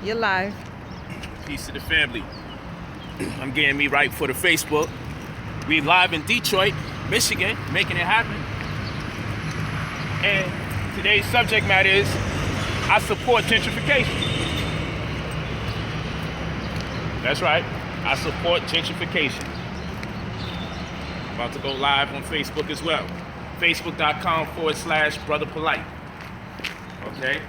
You're live. Peace to the family. I'm getting me right for the Facebook. We live in Detroit, Michigan, making it happen. And today's subject matter is, I support gentrification. That's right, I support gentrification. About to go live on Facebook as well. Facebook.com/Brother Polite. Okay?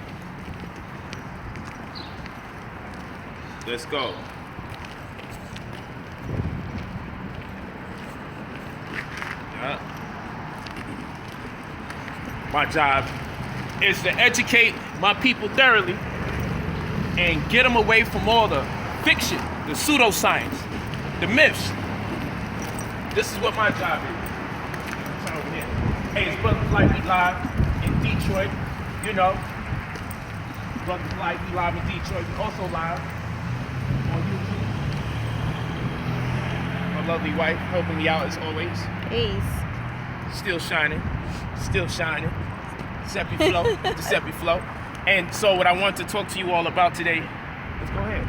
Let's go. Yeah. My job is to educate my people thoroughly and get them away from all the fiction, the pseudoscience, the myths. This is what my job is. Turn over here. Hey, it's Brother Polite, we live in Detroit. You know, Brother Polite, we live in Detroit. We also live on YouTube. My lovely wife helping me out as always. Peace. Still shining. Seppi flow, the Seppi flow. And so what I want to talk to you all about today, let's go ahead.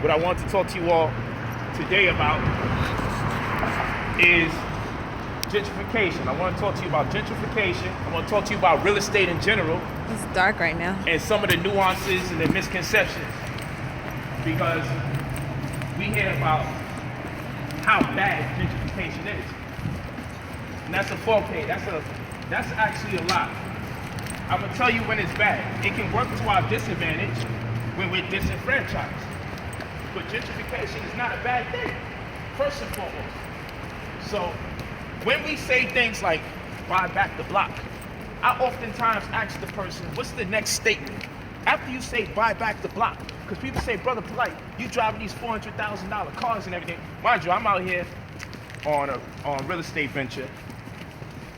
What I want to talk to you all today about is gentrification. I want to talk to you about gentrification. I want to talk to you about real estate in general. It's dark right now. And some of the nuances and the misconceptions. Because we hear about how bad gentrification is. And that's a forte. That's actually a lie. I'm gonna tell you when it's bad. It can work to our disadvantage when we're disenfranchised. But gentrification is not a bad thing, first and foremost. So when we say things like buy back the block, I oftentimes ask the person, what's the next statement? After you say buy back the block, because people say, Brother Polite, you driving these $400,000 cars and everything. Mind you, I'm out here on a real estate venture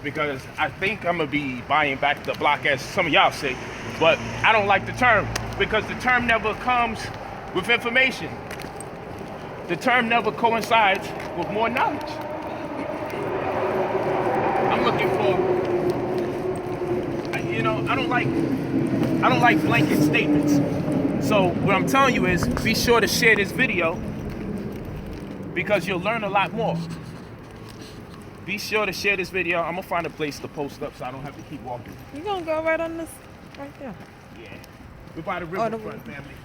because I think I'm gonna be buying back the block, as some of y'all say, but I don't like the term because the term never comes with information. The term never coincides with more knowledge. I'm looking for, I don't like blanket statements. So what I'm telling you is, be sure to share this video because you'll learn a lot more. Be sure to share this video. I'm gonna find a place to post up so I don't have to keep walking. You're gonna go right on this, right there. Yeah. We're by the riverfront, family.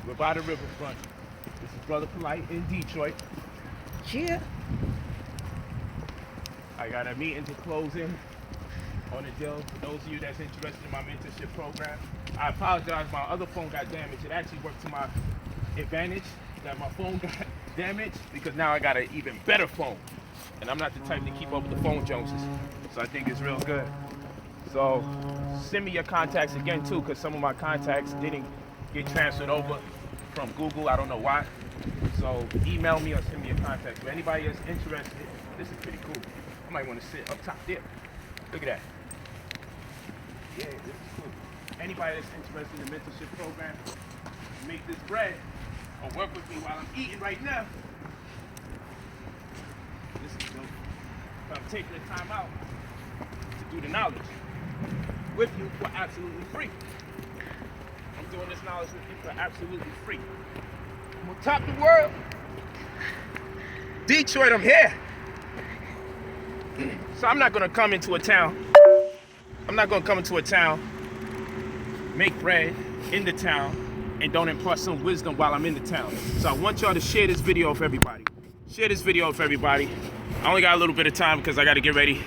We're by the riverfront. This is Brother Polite in Detroit. Yeah. I got a meeting to close in on the deal. For those of you that's interested in my mentorship program, I apologize. My other phone got damaged. It actually worked to my advantage that my phone got damaged because now I got an even better phone. And I'm not the type to keep up with the phone Joneses. So I think it's real good. So send me your contacts again too, because some of my contacts didn't get transferred over from Google. I don't know why. So email me or send me your contacts. But anybody that's interested, this is pretty cool. I might want to sit up top there. Look at that. Yeah, this is cool. Anybody that's interested in the mentorship program, make this bread or work with me while I'm eating right now. This is dope. I'm taking the time out to do the knowledge with you for absolutely free. I'm doing this knowledge with you for absolutely free. I'm on top of the world. Detroit, I'm here. So I'm not gonna come into a town. Make bread in the town, and don't impart some wisdom while I'm in the town. So I want y'all to share this video with everybody. Share this video with everybody. I only got a little bit of time because I got to get ready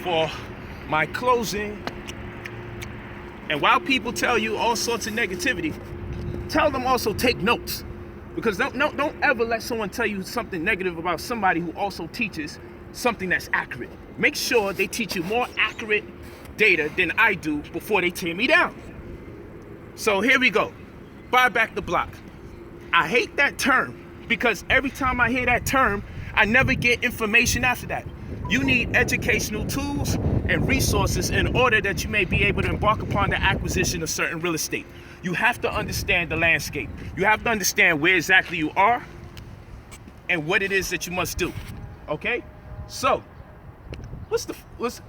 for my closing. And while people tell you all sorts of negativity, tell them also take notes. Because don't ever let someone tell you something negative about somebody who also teaches something that's accurate. Make sure they teach you more accurate data than I do before they tear me down. So here we go. Buy back the block. I hate that term because every time I hear that term, I never get information after that. You need educational tools and resources in order that you may be able to embark upon the acquisition of certain real estate. You have to understand the landscape. You have to understand where exactly you are and what it is that you must do. Okay? So,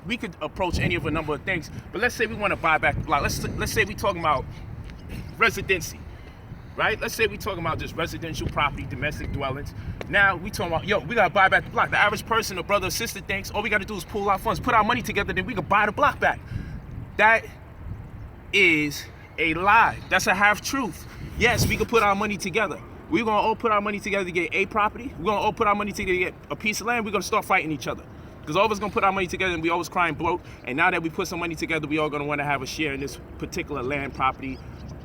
we could approach any of a number of things, but let's say we want to buy back the block. Let's say we're talking about residency, right? Let's say we talking about just residential property, domestic dwellings. Now we talking about, yo, we gotta buy back the block. The average person or brother or sister thinks all we gotta do is pool our funds, put our money together, then we can buy the block back. That is a lie. That's a half truth. Yes, we can put our money together. We're gonna all put our money together to get a property. We're gonna all put our money together to get a piece of land. We're gonna start fighting each other. Because all of us gonna put our money together and we always crying broke. And now that we put some money together, we all gonna wanna have a share in this particular land, property,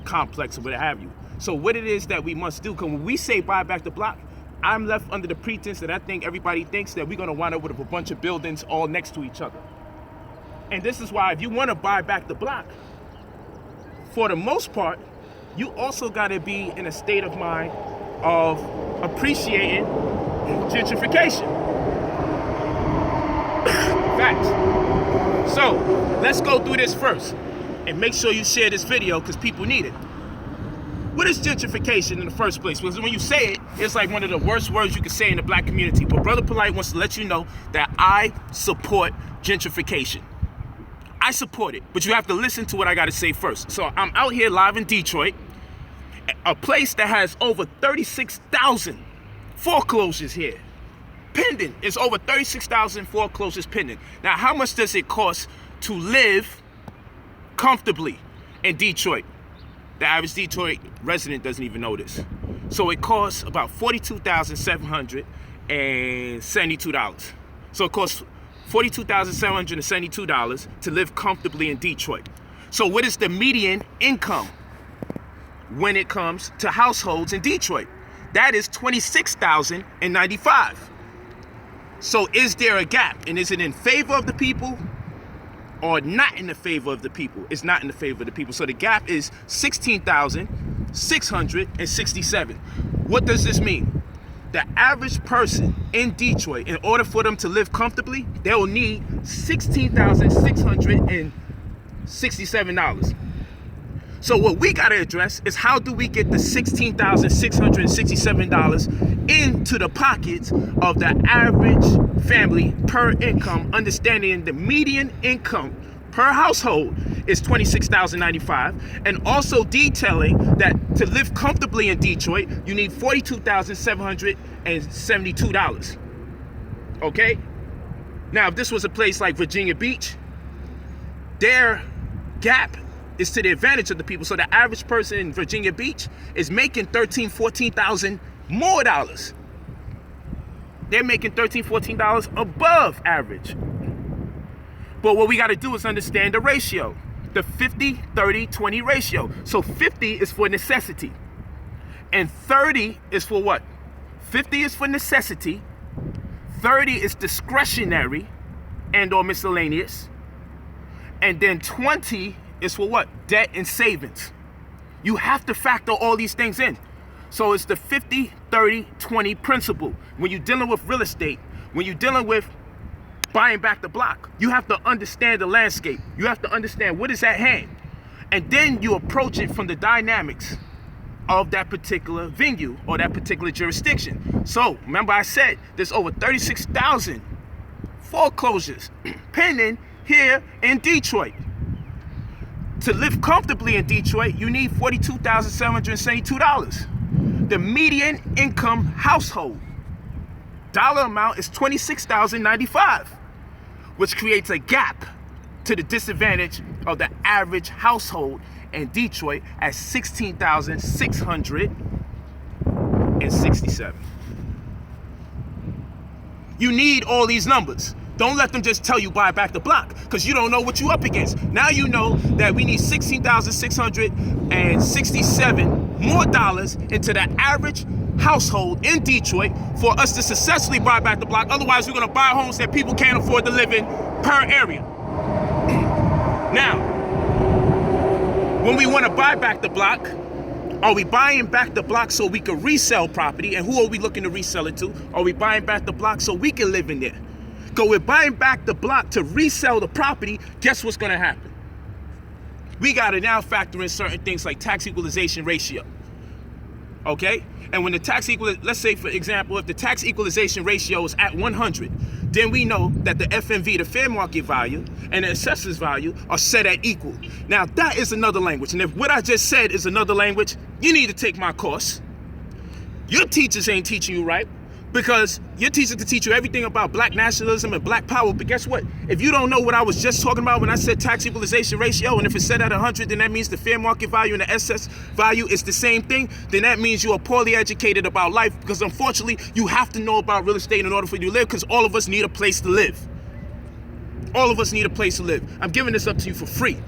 complex, or what have you. So what it is that we must do, because when we say buy back the block, I'm left under the pretense that I think everybody thinks that we're gonna wind up with a bunch of buildings all next to each other. And this is why if you wanna buy back the block, for the most part, you also gotta be in a state of mind of appreciating gentrification. Facts. So let's go through this first and make sure you share this video because people need it. What is gentrification in the first place? Because when you say it, it's like one of the worst words you can say in the black community. But Brother Polite wants to let you know that I support gentrification. I support it, but you have to listen to what I got to say first. So I'm out here live in Detroit, a place that has over 36,000 foreclosures here. Pending. It's over 36,000 foreclosures pending. Now, how much does it cost to live comfortably in Detroit? The average Detroit resident doesn't even know this. So it costs about $42,772. So it costs $42,772 to live comfortably in Detroit. So what is the median income when it comes to households in Detroit? That is $26,095. So is there a gap? And is it in favor of the people or not in the favor of the people? It's not in the favor of the people. So the gap is 16,667. What does this mean? The average person in Detroit, in order for them to live comfortably, they will need $16,667. So what we got to address is how do we get the $16,667 into the pockets of the average family per income, understanding the median income per household is $26,095, and also detailing that to live comfortably in Detroit, you need $42,772. Okay? Now, if this was a place like Virginia Beach, their gap is to the advantage of the people. So the average person in Virginia Beach is making $13,000, $14,000 more dollars. They're making $13, $14 above average. But what we got to do is understand the ratio, the 50, 30, 20 ratio. So 50 is for necessity. And 30 is for what? 50 is for necessity. 30 is discretionary and or miscellaneous. And then 20 is for what? Debt and savings. You have to factor all these things in. So it's the 50, 30, 20 principle. When you're dealing with real estate, when you're dealing with buying back the block, you have to understand the landscape. You have to understand what is at hand. And then you approach it from the dynamics of that particular venue or that particular jurisdiction. So remember I said there's over 36,000 foreclosures pending here in Detroit. To live comfortably in Detroit, you need $42,772. The median income household dollar amount is $26,095, which creates a gap to the disadvantage of the average household in Detroit at $16,667. You need all these numbers. Don't let them just tell you buy back the block, because you don't know what you're up against. Now you know that we need $16,667 more dollars into the average household in Detroit for us to successfully buy back the block. Otherwise, we're going to buy homes that people can't afford to live in per area. Now, when we want to buy back the block, are we buying back the block so we can resell property? And who are we looking to resell it to? Are we buying back the block so we can live in there? So we're buying back the block to resell the property. Guess what's going to happen? We got to now factor in certain things like tax equalization ratio. Okay? And when the let's say for example, if the tax equalization ratio is at 100, then we know that the FMV, the fair market value, and the assessor's value are set at equal. Now that is another language. And if what I just said is another language, you need to take my course. Your teachers ain't teaching you right, because your teachers can teach you everything about black nationalism and black power, but guess what? If you don't know what I was just talking about when I said tax equalization ratio, and if it's set at 100, then that means the fair market value and the SS value is the same thing, then that means you are poorly educated about life, because unfortunately, you have to know about real estate in order for you to live, because all of us need a place to live. All of us need a place to live. I'm giving this up to you for free.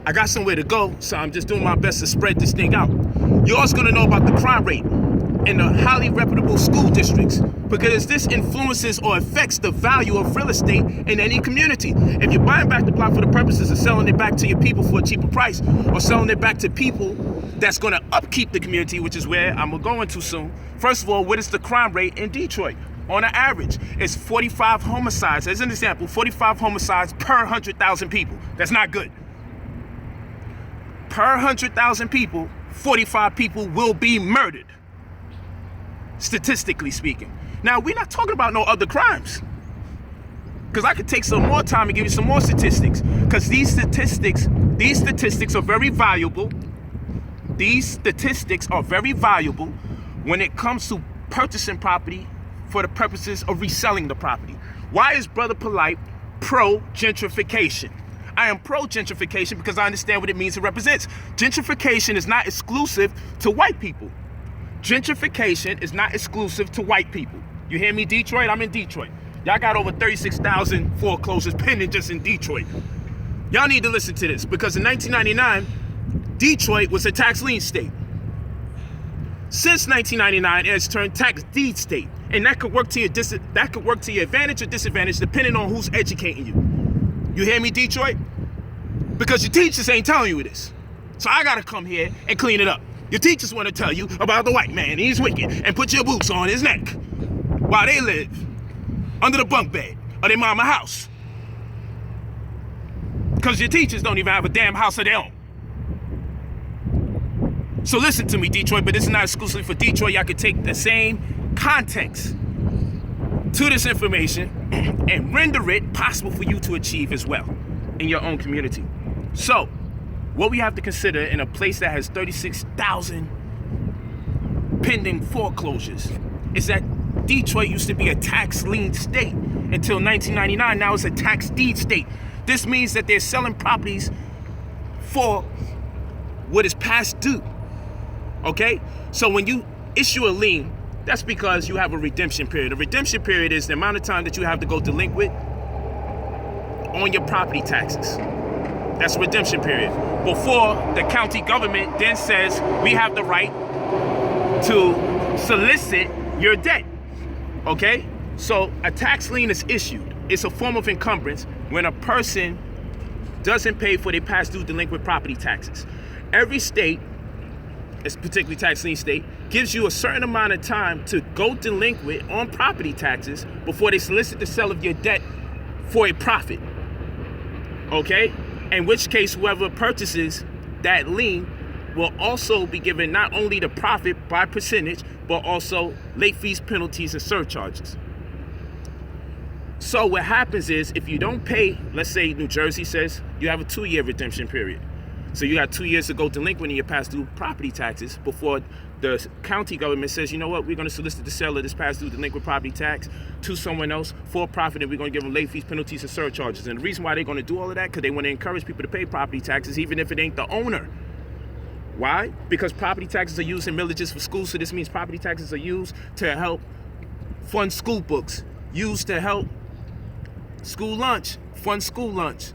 I got somewhere to go, so I'm just doing my best to spread this thing out. You're also gonna know about the crime rate in the highly reputable school districts, because this influences or affects the value of real estate in any community. If you're buying back the block for the purposes of selling it back to your people for a cheaper price, or selling it back to people that's gonna upkeep the community, which is where I'm gonna go into soon. First of all, what is the crime rate in Detroit? On an average, it's 45 homicides. As an example, 45 homicides per 100,000 people. That's not good. Per 100,000 people, 45 people will be murdered, statistically speaking. Now, we're not talking about no other crimes, because I could take some more time and give you some more statistics, because these statistics are very valuable. These statistics are very valuable when it comes to purchasing property for the purposes of reselling the property. Why is Brother Polite pro-gentrification? I am pro-gentrification because I understand what it means it represents. Gentrification is not exclusive to white people. Gentrification is not exclusive to white people. You hear me, Detroit? I'm in Detroit. Y'all got over 36,000 foreclosures pending just in Detroit. Y'all need to listen to this, because in 1999, Detroit was a tax lien state. Since 1999, it has turned tax deed state, and that could work to your advantage or disadvantage depending on who's educating you. You hear me, Detroit? Because your teachers ain't telling you this, so I gotta come here and clean it up. Your teachers want to tell you about the white man, he's wicked, and put your boots on his neck while they live under the bunk bed of their mama house. Because your teachers don't even have a damn house of their own. So listen to me, Detroit, but this is not exclusively for Detroit. Y'all can take the same context to this information and render it possible for you to achieve as well in your own community. So, what we have to consider in a place that has 36,000 pending foreclosures is that Detroit used to be a tax lien state until 1999. Now it's a tax deed state. This means that they're selling properties for what is past due. Okay? So when you issue a lien, that's because you have a redemption period. A redemption period is the amount of time that you have to go delinquent on your property taxes. That's a redemption period. Before the county government then says we have the right to solicit your debt. Okay? So a tax lien is issued. It's a form of encumbrance when a person doesn't pay for their past due delinquent property taxes. Every state, it's particularly tax lien state, gives you a certain amount of time to go delinquent on property taxes before they solicit the sale of your debt for a profit. Okay? In which case, whoever purchases that lien will also be given not only the profit by percentage, but also late fees, penalties, and surcharges. So what happens is, if you don't pay, let's say New Jersey says you have a 2-year redemption period. So you got 2 years to go delinquent in your past due property taxes before the county government says, you know what, we're going to solicit the sale of this past due delinquent property tax to someone else for profit, and we're going to give them late fees, penalties, and surcharges. And the reason why they're going to do all of that, because they want to encourage people to pay property taxes even if it ain't the owner. Why? Because property taxes are used in millages for schools, so this means property taxes are used to help fund school books, used to help school lunch, fund school lunch,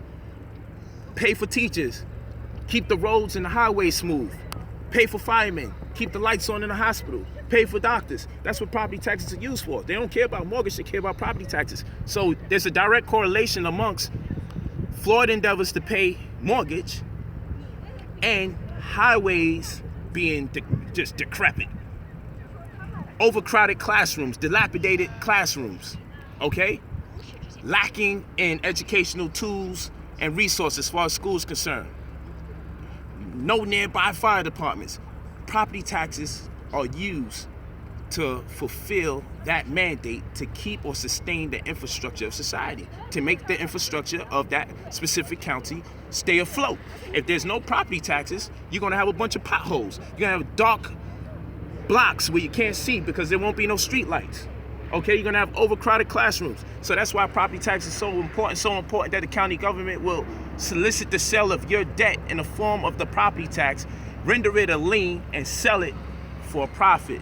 pay for teachers, keep the roads and the highways smooth, pay for firemen, keep the lights on in the hospital, pay for doctors. That's what property taxes are used for. They don't care about mortgage, they care about property taxes. So there's a direct correlation amongst flawed endeavors to pay mortgage and highways being just decrepit. Overcrowded classrooms, dilapidated classrooms, okay? Lacking in educational tools and resources as far as schools concerned. No nearby fire departments. Property taxes are used to fulfill that mandate to keep or sustain the infrastructure of society, to make the infrastructure of that specific county stay afloat. If there's no property taxes, you're gonna have a bunch of potholes. You're gonna have dark blocks where you can't see because there won't be no street lights. Okay, you're gonna have overcrowded classrooms. So that's why property tax is so important that the county government will solicit the sale of your debt in the form of the property tax, render it a lien, and sell it for a profit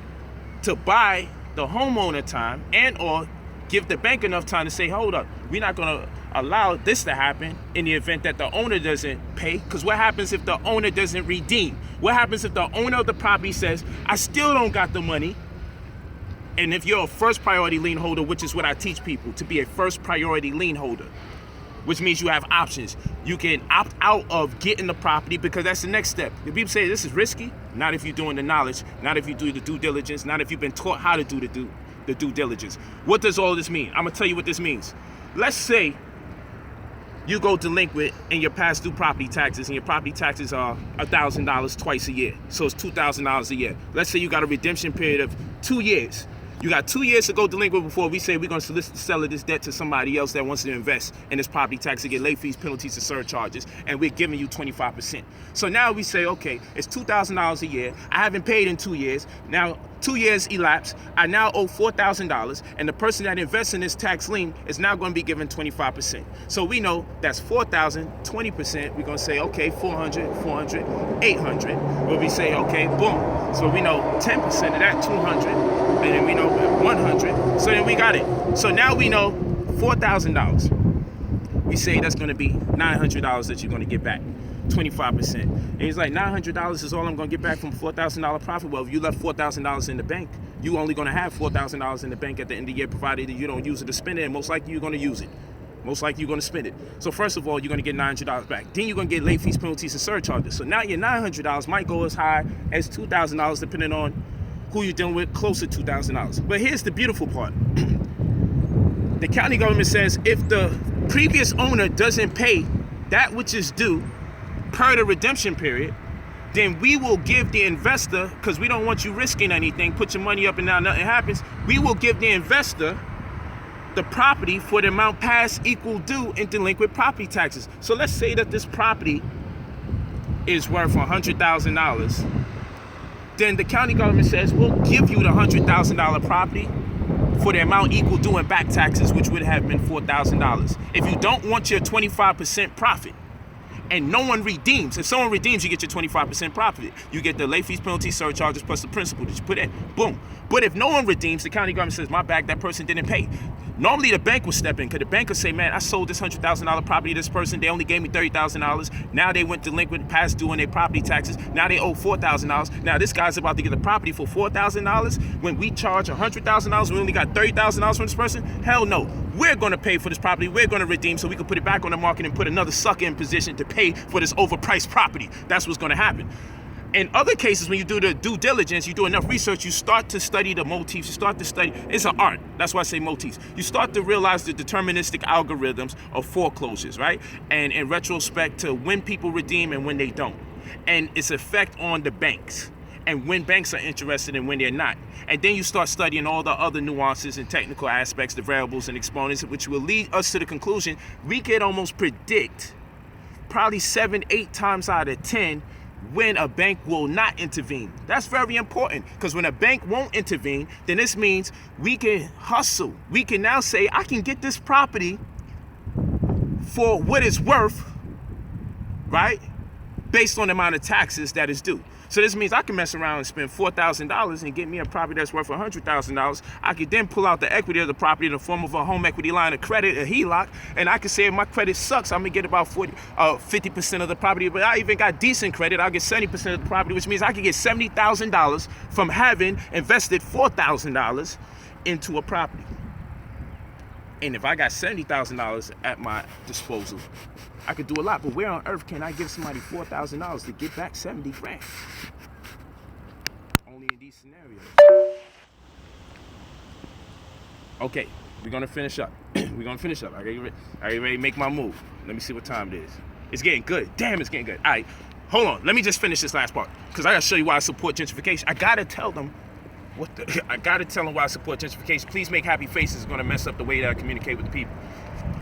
to buy the homeowner time and or give the bank enough time to say, hold up, we're not gonna allow this to happen in the event that the owner doesn't pay. Because what happens if the owner doesn't redeem? What happens if the owner of the property says, I still don't got the money? And if you're a first priority lien holder, which is what I teach people, to be a first priority lien holder, which means you have options. You can opt out of getting the property because that's the next step. If people say this is risky, not if you're doing the knowledge, not if you do the due diligence, not if you've been taught how to do the due diligence. What does all this mean? I'm gonna tell you what this means. Let's say you go delinquent in your past due property taxes, and your property taxes are $1,000 twice a year. So it's $2,000 a year. Let's say you got a redemption period of 2 years. You got 2 years to go delinquent before we say we're going to solicit the seller this debt to somebody else that wants to invest in this property tax to get late fees, penalties, and surcharges, and we're giving you 25%. So now we say, okay, it's $2,000 a year. I haven't paid in 2 years. Now 2 years elapsed. I now owe $4,000, and the person that invests in this tax lien is now going to be given 25%. So we know that's 4,000, 20%. We're going to say, okay, 400, 400, 800. Where we say, okay, boom. So we know 10% of that 200, and then we know 100. So then we got it. So now we know $4,000. We say that's going to be $900 that you're going to get back. 25%. And he's like, $900 is all I'm going to get back from $4,000 profit. Well, if you left $4,000 in the bank, you only going to have $4,000 in the bank at the end of the year, provided that you don't use it to spend it, and most likely you're going to use it. Most likely you're going to spend it. So first of all, you're going to get $900 back. Then you're going to get late fees, penalties, and surcharges. So now your $900 might go as high as $2,000 depending on who you're dealing with, close to $2,000. But here's the beautiful part. The county government says if the previous owner doesn't pay that which is due per the redemption period, then we will give the investor, because we don't want you risking anything, put your money up and now nothing happens, we will give the investor the property for the amount past equal due in delinquent property taxes. So let's say that this property is worth $100,000. Then the county government says, we'll give you the $100,000 property for the amount equal due in back taxes, which would have been $4,000. If you don't want your 25% profit, and no one redeems. If someone redeems, you get your 25% profit. You get the late fees, penalties, surcharges, plus the principal that you put in. Boom. But if no one redeems, the county government says, my bad, that person didn't pay. Normally the bank will step in, because the bank will say, man, I sold this $100,000 property to this person. They only gave me $30,000. Now they went delinquent, past due on their property taxes. Now they owe $4,000. Now this guy's about to get the property for $4,000 when we charge $100,000. We only got $30,000 from this person. Hell no. We're going to pay for this property. We're going to redeem so we can put it back on the market and put another sucker in position to pay for this overpriced property. That's what's going to happen. In other cases, when you do the due diligence, you do enough research, you start to study the motifs, you start to study, it's an art, that's why I say motifs. You start to realize the deterministic algorithms of foreclosures, right? And in retrospect to when people redeem and when they don't. And its effect on the banks, and when banks are interested and when they're not. And then you start studying all the other nuances and technical aspects, the variables and exponents, which will lead us to the conclusion we could almost predict probably 7, 8 times out of 10 when a bank will not intervene. That's very important, because when a bank won't intervene, then this means we can hustle. We can now say, I can get this property for what it's worth, right? Based on the amount of taxes that is due. So this means I can mess around and spend $4,000 and get me a property that's worth $100,000. I could then pull out the equity of the property in the form of a home equity line of credit, a HELOC, and I can say if my credit sucks, I'm gonna get about 50% of the property. But I even got decent credit, I'll get 70% of the property, which means I can get $70,000 from having invested $4,000 into a property. And if I got $70,000 at my disposal, I could do a lot. But where on earth can I give somebody $4,000 to get back 70 grand? Only in these scenarios. Okay, we're gonna finish up. I get ready to make my move. Let me see what time it is. It's getting good. Damn, it's getting good. All right, hold on. Let me just finish this last part because I gotta show you why I support gentrification. I gotta tell them I gotta tell them why I support gentrification. Please make happy faces. It's gonna mess up the way that I communicate with the people.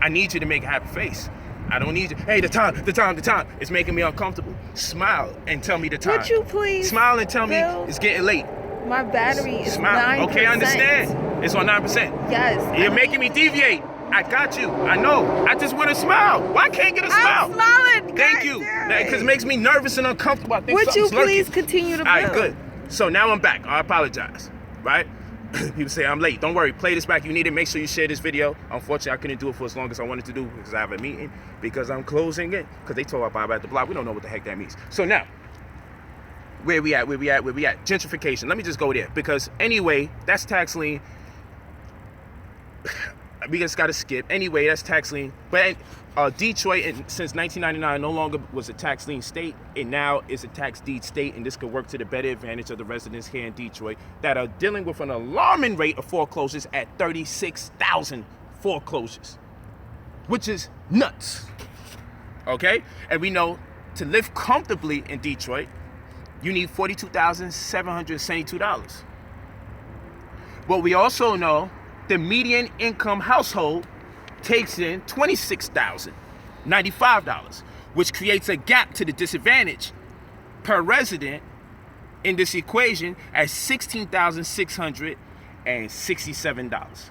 I need you to make a happy face. I don't need you. Hey, the time. It's making me uncomfortable. Smile and tell me the time. Would you please? Smile and tell Bill? me it's getting late. My battery is Smile. 9%. Okay, I understand. It's on 9%. Yes. You're making me deviate. I got you. I know. I just want to smile. Why can't I get a smile? I'm smiling. Thank you. Because it makes me nervous and uncomfortable. I think Would you something's please lurking. continue to build? All right, good. So now I'm back. I apologize. Right? People say I'm late. Don't worry. Play this back. You need it. Make sure you share this video. Unfortunately, I couldn't do it for as long as I wanted to do because I have a meeting. Because I'm closing it. Because they told I buy back the block. We don't know what the heck that means. So now, where we at? Gentrification. Let me just go there. Because anyway, that's tax lien. We just got to skip. Anyway, that's tax lien. But Detroit, since 1999, no longer was a tax lien state. It now is a tax deed state. And this could work to the better advantage of the residents here in Detroit that are dealing with an alarming rate of foreclosures at 36,000 foreclosures, which is nuts. Okay? And we know to live comfortably in Detroit, you need $42,772. But we also know the median income household takes in $26,095, which creates a gap to the disadvantage per resident in this equation at $16,667,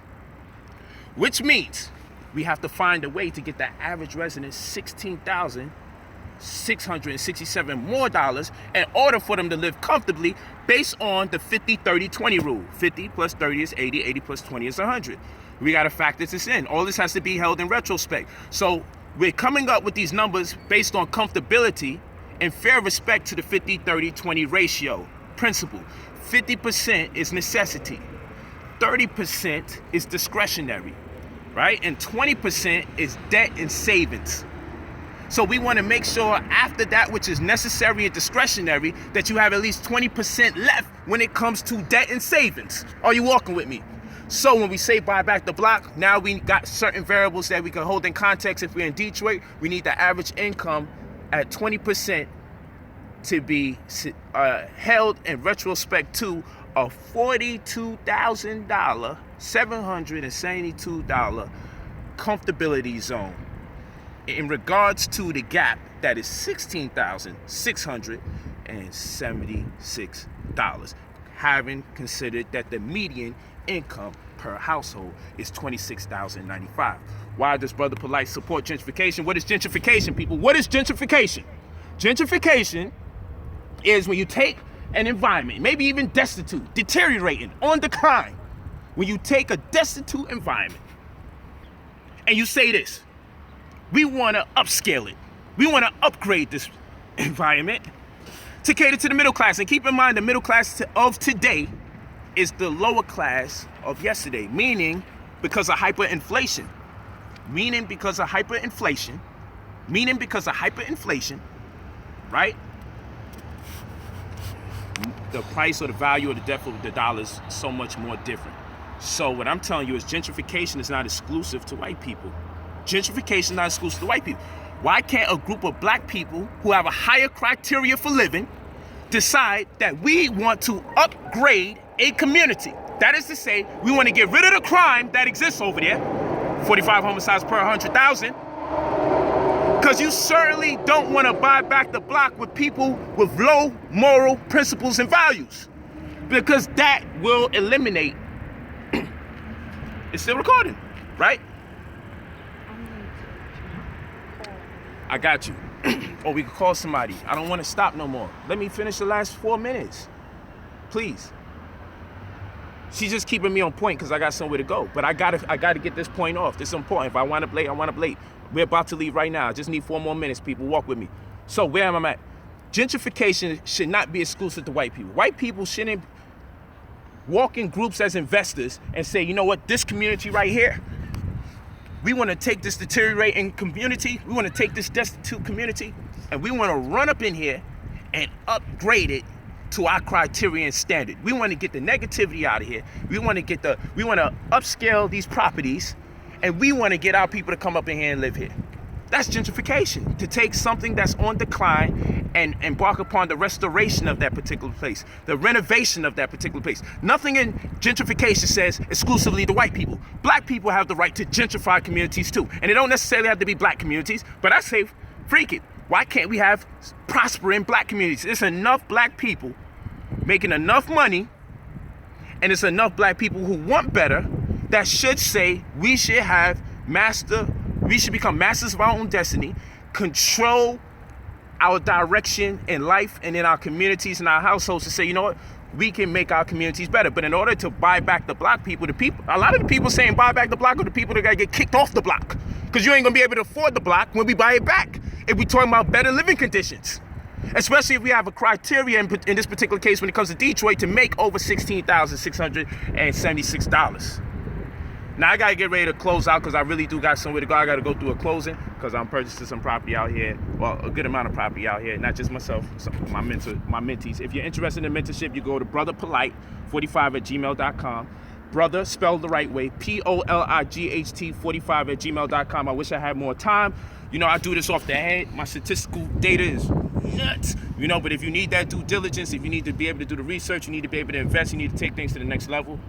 which means we have to find a way to get the average resident $16,667 more dollars in order for them to live comfortably based on the 50-30-20 rule. 50 plus 30 is 80, 80 plus 20 is 100. We got to factor this in. All this has to be held in retrospect. So we're coming up with these numbers based on comfortability and fair respect to the 50-30-20 ratio principle. 50% is necessity. 30% is discretionary, right? And 20% is debt and savings. So we want to make sure after that, which is necessary and discretionary, that you have at least 20% left when it comes to debt and savings. Are you walking with me? So when we say buy back the block, now we got certain variables that we can hold in context. If we're in Detroit, we need the average income at 20% to be held in retrospect to a $42,000, $772 comfortability zone. In regards to the gap, that is $16,676, having considered that the median income per household is $26,095. Why does Brother POLIGHT support gentrification? What is gentrification, people? What is gentrification? Gentrification is when you take an environment, maybe even destitute, deteriorating, on decline, when you take a destitute environment and you say this: we want to upscale it. We want to upgrade this environment to cater to the middle class. And keep in mind, the middle class of today is the lower class of yesterday, meaning because of hyperinflation. Right? The price or the value or the depth of the dollar is so much more different. So what I'm telling you is gentrification is not exclusive to white people. Gentrification is not exclusive to white people. Why can't a group of black people who have a higher criteria for living decide that we want to upgrade a community? That is to say, we want to get rid of the crime that exists over there, 45 homicides per 100,000, because you certainly don't want to buy back the block with people with low moral principles and values, because that will eliminate. It's still recording, right? I got you. Or we could call somebody. I don't want to stop no more. Let me finish the last 4 minutes. Please. She's just keeping me on point because I got somewhere to go. But I gotta get this point off. This is important. If I wind up late, I wind up late. We're about to leave right now. I just need 4 more minutes, people. Walk with me. So where am I at? Gentrification should not be exclusive to white people. White people shouldn't walk in groups as investors and say, you know what, this community right here, we want to take this deteriorating community, we want to take this destitute community, and we want to run up in here and upgrade it to our criterion standard. We want to get the negativity out of here. We want to upscale these properties, and we want to get our people to come up in here and live here. That's gentrification, to take something that's on decline and embark upon the restoration of that particular place, the renovation of that particular place. Nothing in gentrification says exclusively to white people. Black people have the right to gentrify communities too. And it don't necessarily have to be black communities, but I say, freak it. Why can't we have prospering black communities? There's enough black people making enough money, and it's enough black people who want better, that should say we should become masters of our own destiny, control our direction in life and in our communities and our households, to say, you know what, we can make our communities better. But in order to buy back the block, a lot of the people saying buy back the block are the people that gotta get kicked off the block, because you ain't gonna be able to afford the block when we buy it back. If we talking about better living conditions, especially if we have a criteria in this particular case when it comes to Detroit to make over $16,676. Now I gotta get ready to close out because I really do got somewhere to go. I gotta go through a closing because I'm purchasing some property out here. Well, a good amount of property out here, not just myself, my mentees. If you're interested in mentorship, you go to brotherpolight45@gmail.com. Brother, spelled the right way, POLIGHT45@gmail.com. I wish I had more time. You know, I do this off the head. My statistical data is nuts. You know, but if you need that due diligence, if you need to be able to do the research, you need to be able to invest, you need to take things to the next level,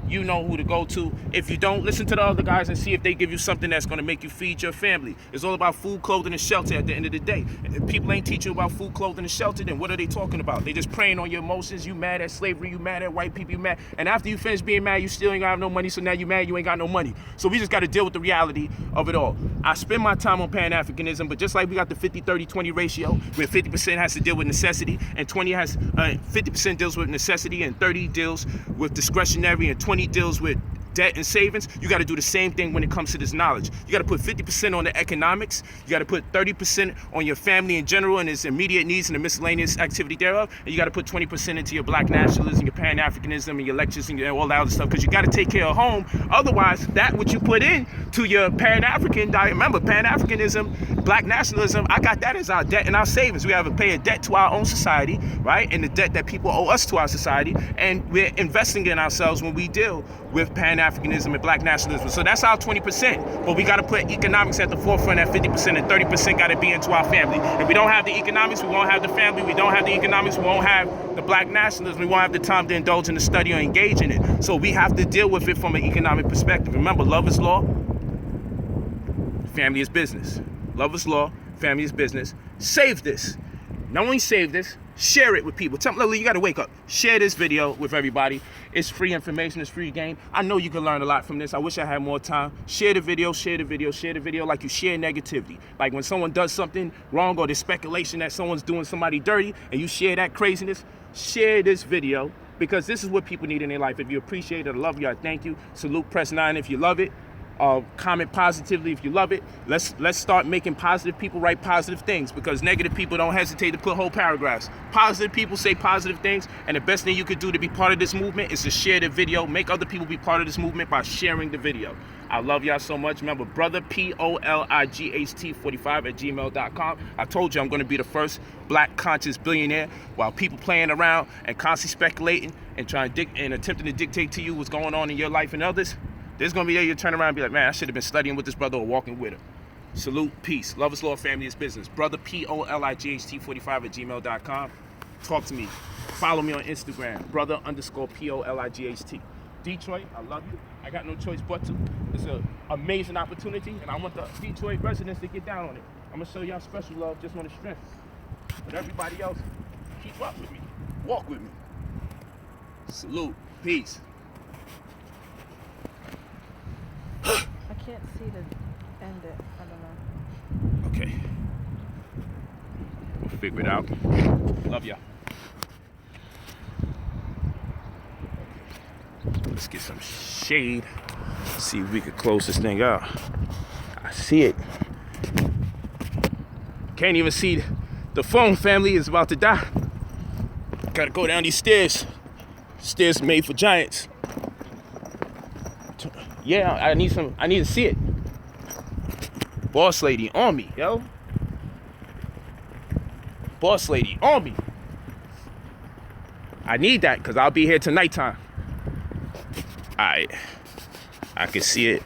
you know who to go to. If you don't, listen to the other guys and see if they give you something that's going to make you feed your family. It's all about food, clothing, and shelter at the end of the day. If people ain't teaching you about food, clothing, and shelter, then what are they talking about? They just preying on your emotions. You mad at slavery, you mad at white people, you mad. And after you finish being mad, you still ain't gonna have no money, so now you mad, you ain't got no money. So we just got to deal with the reality of it all. I spend my time on Pan-Africanism, but just like we got the 50-30-20 ratio, where 50% has to deal with necessity, and 50% deals with necessity, and 30 deals with discretionary, and 20 deals with debt and savings, you got to do the same thing when it comes to this knowledge. You got to put 50% on the economics, you got to put 30% on your family in general and its immediate needs and the miscellaneous activity thereof, and you got to put 20% into your black nationalism, your Pan-Africanism, and your lectures and all that other stuff, because you got to take care of home. Otherwise, that what you put in to your Pan-African diet, remember, Pan-Africanism, black nationalism, I got that as our debt and our savings. We have to pay a debt to our own society, right, and the debt that people owe us to our society, and we're investing in ourselves when we deal with Pan-Africanism and black nationalism. So that's our 20%. But we got to put economics at the forefront at 50%, and 30% got to be into our family. If we don't have the economics, we won't have the family. We don't have the economics, we won't have the black nationalism. We won't have the time to indulge in the study or engage in it. So we have to deal with it from an economic perspective. Remember, love is law, family is business. Love is law, family is business. Save this. Not only save this, share it with people. Tell them, you got to wake up. Share this video with everybody. It's free information. It's free game. I know you can learn a lot from this. I wish I had more time. Share the video, share the video, share the video like you share negativity. Like when someone does something wrong or there's speculation that someone's doing somebody dirty and you share that craziness, share this video, because this is what people need in their life. If you appreciate it, I love you, I thank you. Salute, press 9 if you love it. Comment positively if you love it. Let's start making positive people write positive things, because negative people don't hesitate to put whole paragraphs. Positive people say positive things, and the best thing you could do to be part of this movement is to share the video. Make other people be part of this movement by sharing the video. I love y'all so much. Remember, brother, POLIGHT45@gmail.com. I told you I'm going to be the first black conscious billionaire, while people playing around and constantly speculating and attempting to dictate to you what's going on in your life and others. There's going to be a day you turn around and be like, man, I should have been studying with this brother or walking with him. Salute, peace. Love is law, family is business. Brother, POLIGHT45@gmail.com. Talk to me. Follow me on Instagram, brother_POLIGHT. Detroit, I love you. I got no choice but to. It's an amazing opportunity, and I want the Detroit residents to get down on it. I'm going to show y'all special love just on the strength. But everybody else, keep up with me. Walk with me. Salute, peace. I can't see to end it. I don't know. Okay. We'll figure it out. Love ya. Let's get some shade. See if we can close this thing out. I see it. Can't even see the phone, family is about to die. Gotta go down these stairs. Stairs made for giants. Yeah, I need to see it. Boss lady on me, yo. Boss lady on me. I need that because I'll be here till nighttime. Alright. I can see it.